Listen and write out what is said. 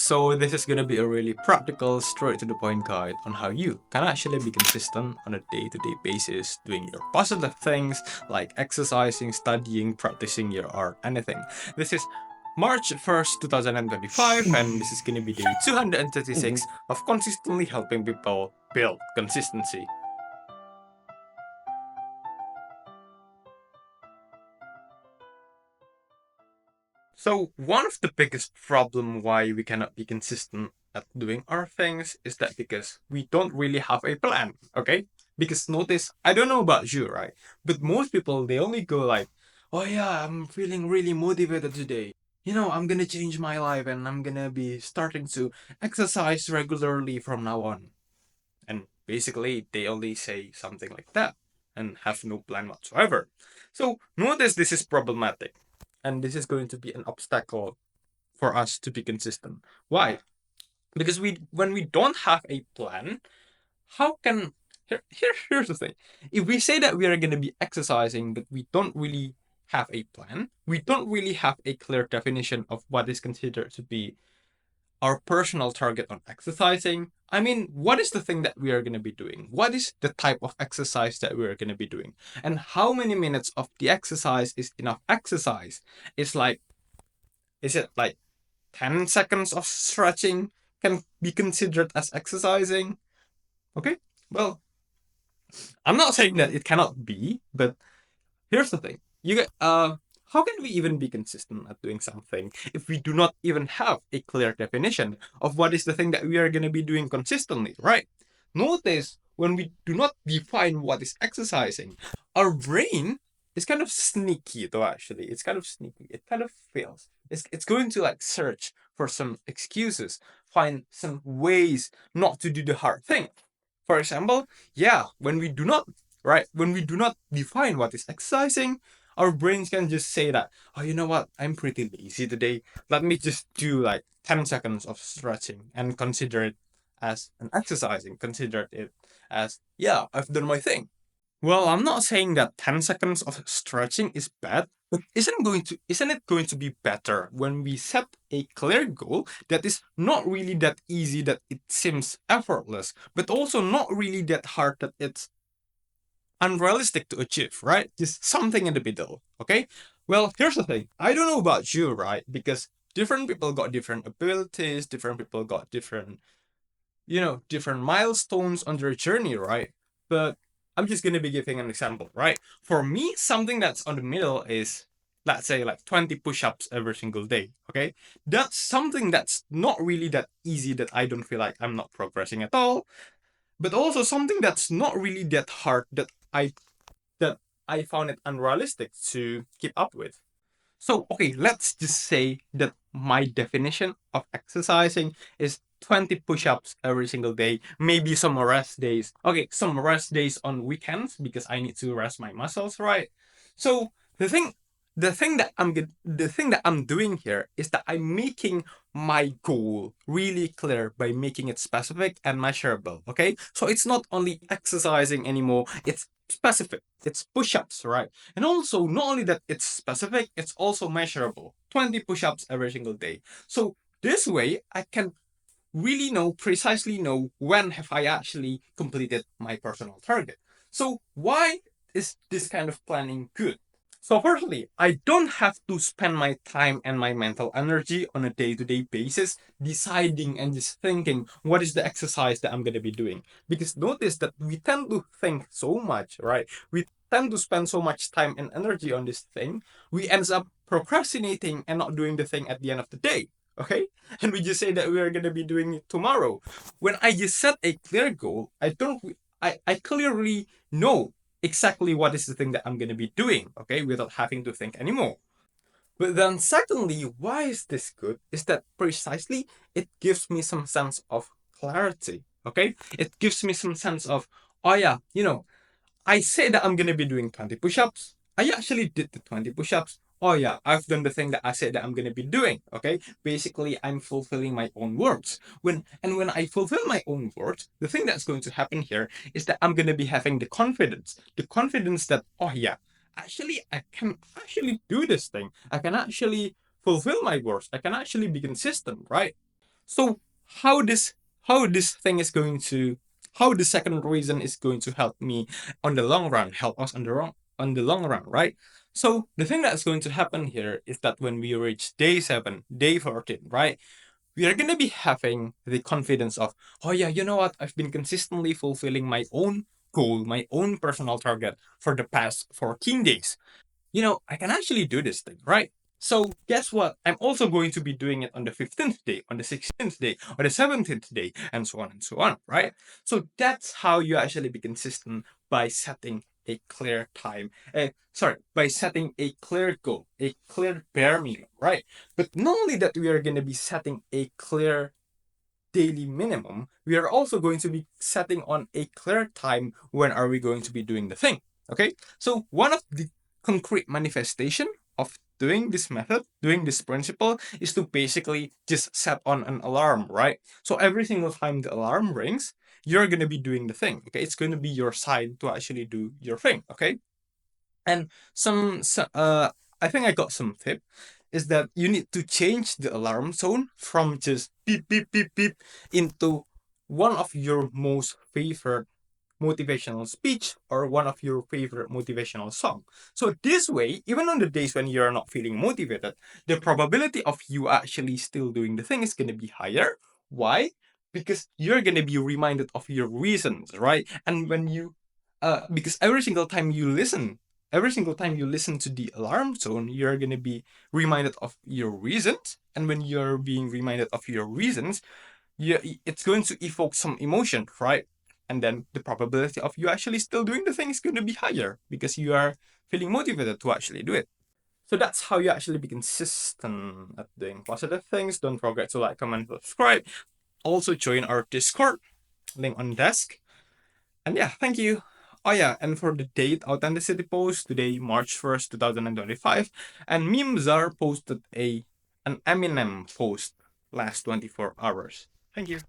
So this is gonna be a really practical, straight to the point guide on how you can actually be consistent on a day-to-day basis doing your positive things like exercising, studying, practicing your art, anything. This is March 1st, 2025, and this is gonna be day 236 of consistently helping people build consistency. So one of the biggest problem why we cannot be consistent at doing our things is that because we don't really have a plan, okay? Because notice, I don't know about you, right? But most people, they only go like, oh yeah, I'm feeling really motivated today. I'm gonna change my life and I'm gonna be starting to exercise regularly from now on. And basically, they only say something like that and have no plan whatsoever. So notice this is problematic. And this is going to be an obstacle for us to be consistent. Why? Because when we don't have a plan, how can here's the thing. If we say that we are gonna be exercising, but we don't really have a plan, we don't really have a clear definition of what is considered to be our personal target on exercising. I mean, what is the thing that we are going to be doing? What is the type of exercise that we are going to be doing? And how many minutes of the exercise is enough exercise? Is it like 10 seconds of stretching can be considered as exercising? Okay. Well, I'm not saying that it cannot be, but here's the thing. How can we even be consistent at doing something if we do not even have a clear definition of what is the thing that we are going to be doing consistently, right? Notice when we do not define what is exercising, our brain is kind of sneaky though, actually. It's kind of sneaky. It kind of fails. It's going to like search for some excuses, find some ways not to do the hard thing. For example, yeah, when we do not define what is exercising, our brains can just say that, oh, you know what, I'm pretty lazy today. Let me just do like 10 seconds of stretching and consider it as an exercising. Consider it as, yeah, I've done my thing. Well, I'm not saying that 10 seconds of stretching is bad, but isn't it going to be better when we set a clear goal that is not really that easy that it seems effortless, but also not really that hard that it's unrealistic to achieve, right? Just something in the middle, okay? Well, here's the thing. I don't know about you, right? Because different people got different abilities, different people got different milestones on their journey, right? But I'm just gonna be giving an example, right? For me, something that's on the middle is, let's say, like 20 push-ups every single day, okay? That's something that's not really that easy that I don't feel like I'm not progressing at all, but also something that's not really that hard that I found it unrealistic to keep up with. So, okay, let's just say that my definition of exercising is 20 push-ups every single day, maybe some rest days. Okay, some rest days on weekends because I need to rest my muscles, right? So, the thing that I'm doing here is that I'm making my goal really clear by making it specific and measurable, okay? So, it's not only exercising anymore, it's specific. It's push-ups, right? And also, not only that it's specific, it's also measurable. 20 push-ups every single day. So this way, I can really precisely know when have I actually completed my personal target. So why is this kind of planning good? So firstly, I don't have to spend my time and my mental energy on a day-to-day basis deciding and just thinking what is the exercise that I'm going to be doing. Because notice that we tend to think so much, right? We tend to spend so much time and energy on this thing, we end up procrastinating and not doing the thing at the end of the day. Okay? And we just say that we are going to be doing it tomorrow. When I just set a clear goal, I clearly know exactly what is the thing that I'm going to be doing, okay, without having to think anymore. But then, secondly, why is this good? Is that precisely it gives me some sense of clarity, okay? It gives me some sense of, oh yeah, I say that I'm going to be doing 20 push ups. I actually did the 20 push ups. Oh, yeah, I've done the thing that I said that I'm going to be doing. Okay. Basically, I'm fulfilling my own words. When I fulfill my own words, the thing that's going to happen here is that I'm going to be having the confidence that, oh, yeah, actually, I can actually do this thing. I can actually fulfill my words. I can actually be consistent, right? So how this how this thing is going to how the second reason is going to help me on the long run, help us on the long run, right? So the thing that's going to happen here is that when we reach day 7, day 14, right? We are gonna be having the confidence of, oh yeah, you know what? I've been consistently fulfilling my own goal, my own personal target for the past 14 days. I can actually do this thing, right? So guess what? I'm also going to be doing it on the 15th day, on the 16th day, or the 17th day, and so on, right? So that's how you actually be consistent by setting a clear time. By setting a clear goal, a clear bare minimum, right? But not only that, we are going to be setting a clear daily minimum, we are also going to be setting on a clear time when are we going to be doing the thing. Okay? So one of the concrete manifestation of doing this method, doing this principle, is to basically just set on an alarm, right? So every single time the alarm rings, you're gonna be doing the thing. Okay, it's gonna be your sign to actually do your thing. Okay, and I think I got some tip is that you need to change the alarm tone from just beep beep beep beep into one of your most favorite motivational speech or one of your favorite motivational song. So this way, even on the days when you're not feeling motivated, the probability of you actually still doing the thing is going to be higher. Why? Because you're going to be reminded of your reasons, right? And when you because every single time you listen to the alarm tone, you're going to be reminded of your reasons. And when you're being reminded of your reasons, yeah, it's going to evoke some emotion, right? And then the probability of you actually still doing the thing is going to be higher because you are feeling motivated to actually do it. So that's how you actually be consistent at doing positive things. Don't forget to like, comment, subscribe. Also join our Discord, link on desk. And yeah, thank you. Oh yeah, and for the date authenticity post today, March 1st, 2025, and Mimzar posted an Eminem post last 24 hours. Thank you.